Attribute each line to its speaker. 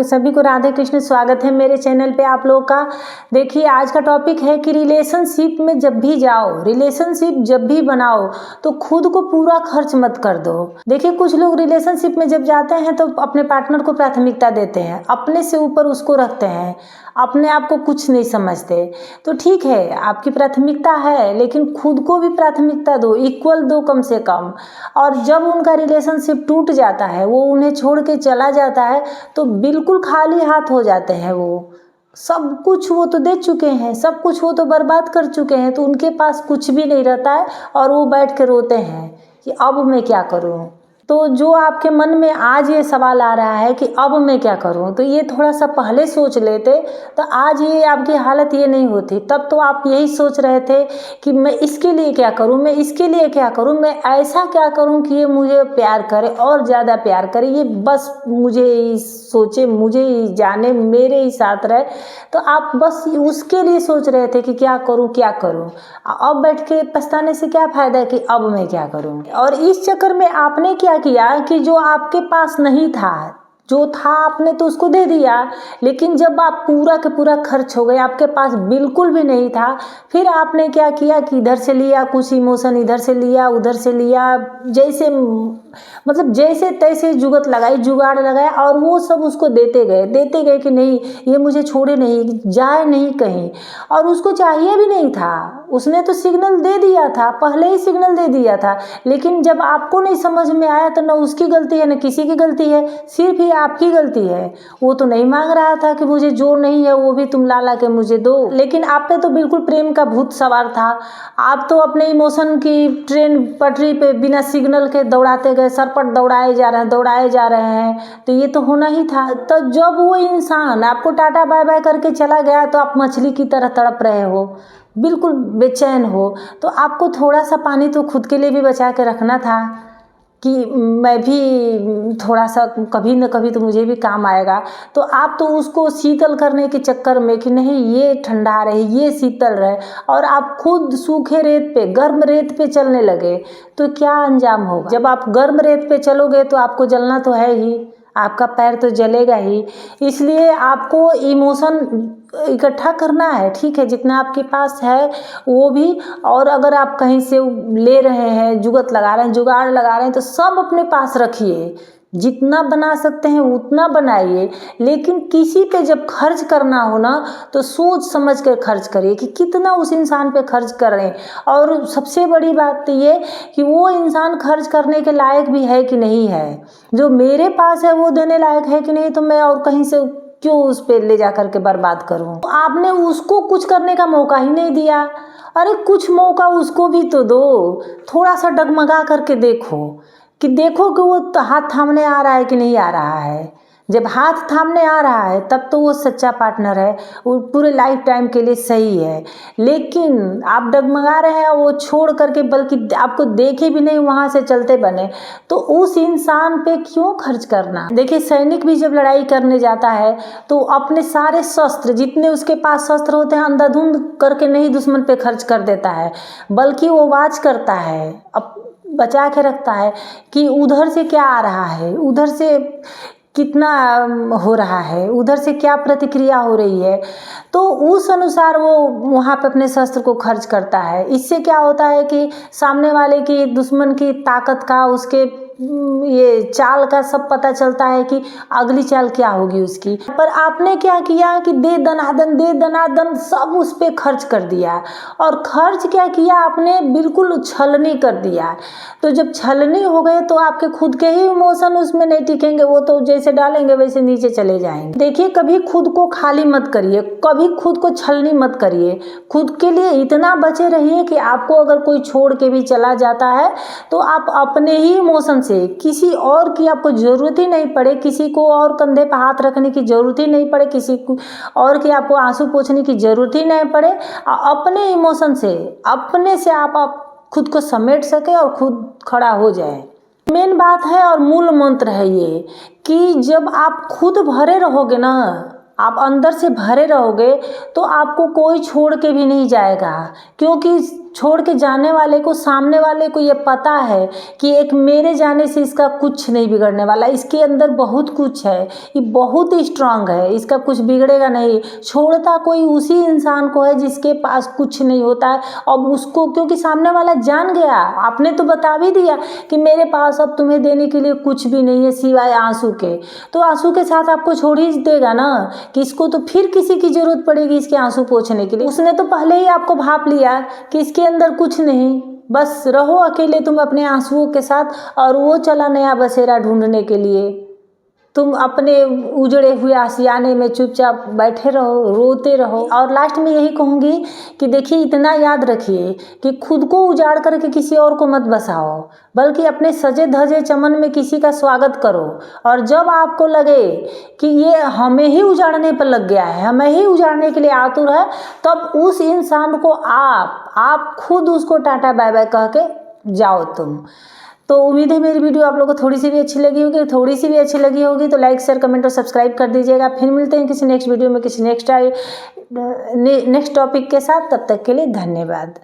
Speaker 1: सभी को राधे कृष्ण। स्वागत है मेरे चैनल पे आप लोग का। देखिए आज का टॉपिक है कि रिलेशनशिप में जब भी जाओ, रिलेशनशिप जब भी बनाओ तो खुद को पूरा खर्च मत कर दो। देखिए कुछ लोग रिलेशनशिप में जब जाते हैं तो अपने पार्टनर को प्राथमिकता देते हैं, अपने से ऊपर उसको रखते हैं, अपने आप को कुछ नहीं समझते। तो ठीक है, आपकी प्राथमिकता है, लेकिन खुद को भी प्राथमिकता दो, इक्वल दो कम से कम। और जब उनका रिलेशनशिप टूट जाता है, वो उन्हें छोड़ के चला जाता है, तो बिल्कुल खाली हाथ हो जाते हैं। वो सब कुछ वो तो दे चुके हैं, सब कुछ वो तो बर्बाद कर चुके हैं, तो उनके पास कुछ भी नहीं रहता है और वो बैठ के रोते हैं कि अब मैं क्या करूं। तो जो आपके मन में आज ये सवाल आ रहा है कि अब मैं क्या करूं, तो ये थोड़ा सा पहले सोच लेते तो आज ये आपकी हालत ये नहीं होती। तब तो आप यही सोच रहे थे कि मैं इसके लिए क्या करूं, मैं इसके लिए क्या करूं, मैं ऐसा क्या करूं कि ये मुझे प्यार करे और ज़्यादा प्यार करे, ये बस मुझे ही सोचे, मुझे ही जाने, मेरे ही साथ रहे। तो आप बस उसके लिए सोच रहे थे कि क्या करूं क्या करूं। अब बैठ के पछताने से क्या फ़ायदा है कि अब मैं क्या करूं। और इस चक्कर में आपने क्या किया कि जो आपके पास नहीं था, जो था आपने तो उसको दे दिया, लेकिन जब आप पूरा का पूरा खर्च हो गए, आपके पास बिल्कुल भी नहीं था, फिर आपने क्या किया कि इधर से लिया कुछ इमोशन, इधर से लिया उधर से लिया, जैसे मतलब जैसे तैसे जुगत लगाई, जुगाड़ लगाया और वो सब उसको देते गए कि नहीं ये मुझे छोड़े नहीं, जाए नहीं कहीं। और उसको चाहिए भी नहीं था, उसने तो सिग्नल दे दिया था, पहले ही सिग्नल दे दिया था, लेकिन जब आपको नहीं समझ में आया तो न उसकी गलती है न किसी की गलती है, सिर्फ ही आपकी गलती है। वो तो नहीं मांग रहा था कि मुझे जो नहीं है वो भी तुम ला ला के मुझे दो, लेकिन आप पे तो बिल्कुल प्रेम का भूत सवार था। आप तो अपने इमोशन की ट्रेन पटरी पे बिना सिग्नल के दौड़ाते गए, सरपट दौड़ाए जा रहे हैं। तो ये तो होना ही था। तो जब वो इंसान आपको टाटा बाय बाय करके चला गया तो आप मछली की तरह तड़प रहे हो, बिल्कुल बेचैन हो। तो आपको थोड़ा सा पानी तो खुद के लिए भी बचा के रखना था कि मैं भी थोड़ा सा कभी न कभी तो मुझे भी काम आएगा। तो आप तो उसको शीतल करने के चक्कर में कि नहीं ये ठंडा रहे, ये शीतल रहे, और आप खुद सूखे रेत पे, गर्म रेत पे चलने लगे, तो क्या अंजाम होगा। जब आप गर्म रेत पे चलोगे तो आपको जलना तो है ही, आपका पैर तो जलेगा ही। इसलिए आपको इमोशन इकट्ठा करना है, ठीक है, जितना आपके पास है वो भी। और अगर आप कहीं से ले रहे हैं, जुगत लगा रहे हैं, जुगाड़ लगा रहे हैं, तो सब अपने पास रखिए, जितना बना सकते हैं उतना बनाइए। लेकिन किसी पे जब खर्च करना हो ना, तो सोच समझ कर खर्च करिए कि कितना उस इंसान पे खर्च कर रहे हैं। और सबसे बड़ी बात तो ये कि वो इंसान खर्च करने के लायक भी है कि नहीं है। जो मेरे पास है वो देने लायक है कि नहीं, तो मैं और कहीं से क्यों उस पे ले जा करके बर्बाद करूं। आपने उसको कुछ करने का मौका ही नहीं दिया। अरे कुछ मौका उसको भी तो दो, थोड़ा सा डगमगा करके देखो कि वो हाथ थामने आ रहा है कि नहीं आ रहा है। जब हाथ थामने आ रहा है तब तो वो सच्चा पार्टनर है, वो पूरे लाइफ टाइम के लिए सही है। लेकिन आप डगमगा रहे हैं, वो छोड़ करके बल्कि आपको देखे भी नहीं वहाँ से चलते बने, तो उस इंसान पे क्यों खर्च करना। देखिए सैनिक भी जब लड़ाई करने जाता है तो अपने सारे शस्त्र, जितने उसके पास शस्त्र होते हैं, अंधाधुंध करके नहीं दुश्मन पे खर्च कर देता है, बल्कि वो वाच करता है, अब बचा के रखता है कि उधर से क्या आ रहा है, उधर से कितना हो रहा है, उधर से क्या प्रतिक्रिया हो रही है, तो उस अनुसार वो वहाँ पे अपने शस्त्र को खर्च करता है। इससे क्या होता है कि सामने वाले की, दुश्मन की ताकत का, उसके ये चाल का सब पता चलता है कि अगली चाल क्या होगी उसकी। पर आपने क्या किया कि दे दनादन सब उस पर खर्च कर दिया। और खर्च क्या किया आपने, बिल्कुल छलनी कर दिया। तो जब छलनी हो गए तो आपके खुद के ही इमोशन उसमें नहीं टिकेंगे, वो तो जैसे डालेंगे वैसे नीचे चले जाएंगे। देखिए कभी खुद को खाली मत करिए, कभी खुद को छलनी मत करिए। खुद के लिए इतना बचे रहिए कि आपको अगर कोई छोड़ के भी चला जाता है तो आप अपने ही इमोशन से, किसी और की आपको ज़रूरत ही नहीं पड़े, किसी को और कंधे पर हाथ रखने की ज़रूरत ही नहीं पड़े, किसी को और की आपको आंसू पोंछने की ज़रूरत ही नहीं पड़े। अपने इमोशन से, अपने से आप खुद को समेट सके और खुद खड़ा हो जाए। मेन बात है और मूल मंत्र है ये कि जब आप खुद भरे रहोगे ना, आप अंदर से भरे रहोगे, तो आपको कोई छोड़ के भी नहीं जाएगा। क्योंकि छोड़ के जाने वाले को, सामने वाले को ये पता है कि एक मेरे जाने से इसका कुछ नहीं बिगड़ने वाला, इसके अंदर बहुत कुछ है, ये बहुत स्ट्रांग है, इसका कुछ बिगड़ेगा नहीं। छोड़ता कोई उसी इंसान को है जिसके पास कुछ नहीं होता है। अब उसको, क्योंकि सामने वाला जान गया, आपने तो बता भी दिया कि मेरे पास अब तुम्हें देने के लिए कुछ भी नहीं है सिवाय आंसू के, तो आंसू के साथ आपको छोड़ ही देगा ना, कि इसको तो फिर किसी की जरूरत पड़ेगी इसके आंसू पोंछने के लिए। उसने तो पहले ही आपको भाप लिया कि इसके अंदर कुछ नहीं, बस रहो अकेले तुम अपने आंसुओं के साथ, और वो चला नया बसेरा ढूंढने के लिए। तुम अपने उजड़े हुए आशियाने में चुपचाप बैठे रहो, रोते रहो। और लास्ट में यही कहूँगी कि देखिए, इतना याद रखिए कि खुद को उजाड़ करके किसी और को मत बसाओ, बल्कि अपने सजे धजे चमन में किसी का स्वागत करो। और जब आपको लगे कि ये हमें ही उजाड़ने पर लग गया है, हमें ही उजाड़ने के लिए आतुर है, तब उस इंसान को आप खुद उसको टाटा बाय बाय कह के जाओ तुम। तो उम्मीद है मेरी वीडियो आप लोगों को थोड़ी सी भी अच्छी लगी होगी, थोड़ी सी भी अच्छी लगी होगी तो लाइक शेयर कमेंट और सब्सक्राइब कर दीजिएगा। फिर मिलते हैं किसी नेक्स्ट वीडियो में, किसी नेक्स्ट टॉपिक के साथ। तब तक के लिए धन्यवाद।